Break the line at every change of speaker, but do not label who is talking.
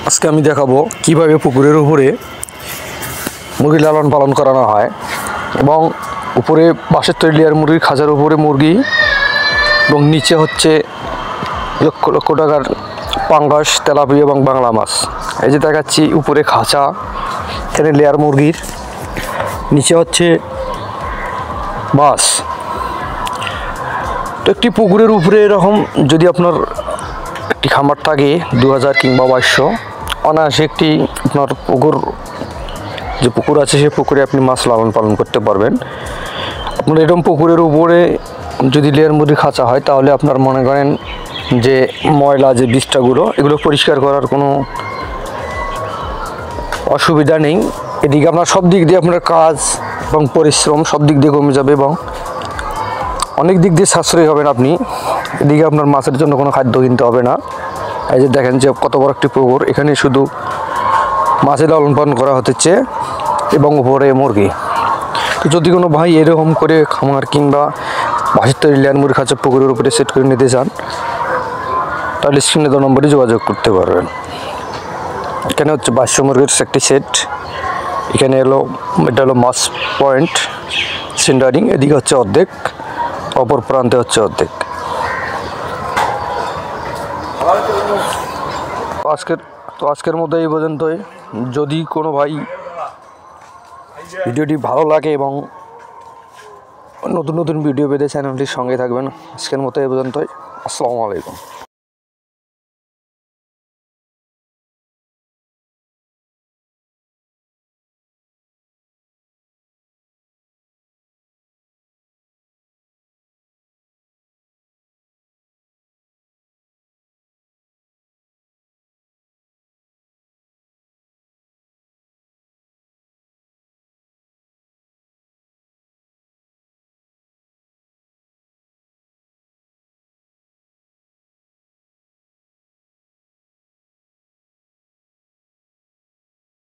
আজকে আমি দেখাবো কিভাবে পুকুরের উপরে মুরগি লালন পালন করানো হয় এবং উপরে বাঁশের তৈরি লেয়ার মুরগির খাঁচার উপরে মুরগি এবং নিচে হচ্ছে লক্ষ লক্ষ টাকার পাঙ্গাস, তেলাপিয়া এবং বাংলা মাছ। এই যে দেখাচ্ছি উপরে খাঁচা, এখানে লেয়ার মুরগির, নিচে হচ্ছে মাছ। তো একটি পুকুরের উপরে এরকম যদি আপনার একটি খামার থাকে 2000 কিংবা 2200, অনায়াসে একটি আপনার পুকুর আছে, সেই পুকুরে আপনি মাছ লালন পালন করতে পারবেন। আপনার এরকম পুকুরের উপরে যদি লেয়ার মুরগির খাঁচা হয় তাহলে আপনার মনে করেন যে ময়লা যে বিষ্ঠাগুলো এগুলো পরিষ্কার করার কোনো অসুবিধা নেই। এদিকে আপনার সব দিক দিয়ে আপনার কাজ এবং পরিশ্রম সব দিক দিয়ে কমে যাবে এবং অনেক দিক দিয়ে সাশ্রয়ী হবেন আপনি। এদিকে আপনার মাছের জন্য কোনো খাদ্য কিনতে হবে না। এই যে দেখেন যে কত বড় একটি পুকুর, এখানে শুধু মাছের লালন পালন করা হচ্ছে এবং উপরে মুরগি। তো যদি কোনো ভাই এরকম করে খামার কিংবা বাঁশের তৈরি লেয়ার মুরগি খাঁচা পুকুরের উপরে সেট করে নিতে চান তাহলে স্ক্রিনে দেওয়া নম্বরে যোগাযোগ করতে পারবেন। এখানে হচ্ছে 2200 মুরগির একটি সেট। এখানে এটা হলো মাছ পয়েন্ট সেন্টারিং, এদিকে হচ্ছে অর্ধেক, অপর প্রান্তে হচ্ছে অর্ধেক। আজকের মধ্যে এই পর্যন্তই। যদি কোনো ভাই ভিডিওটি ভালো লাগে এবং নতুন নতুন ভিডিও পেতে চ্যানেলটির সঙ্গে থাকবেন। আজকের মতো এই পর্যন্তই। আসসালামু আলাইকুম।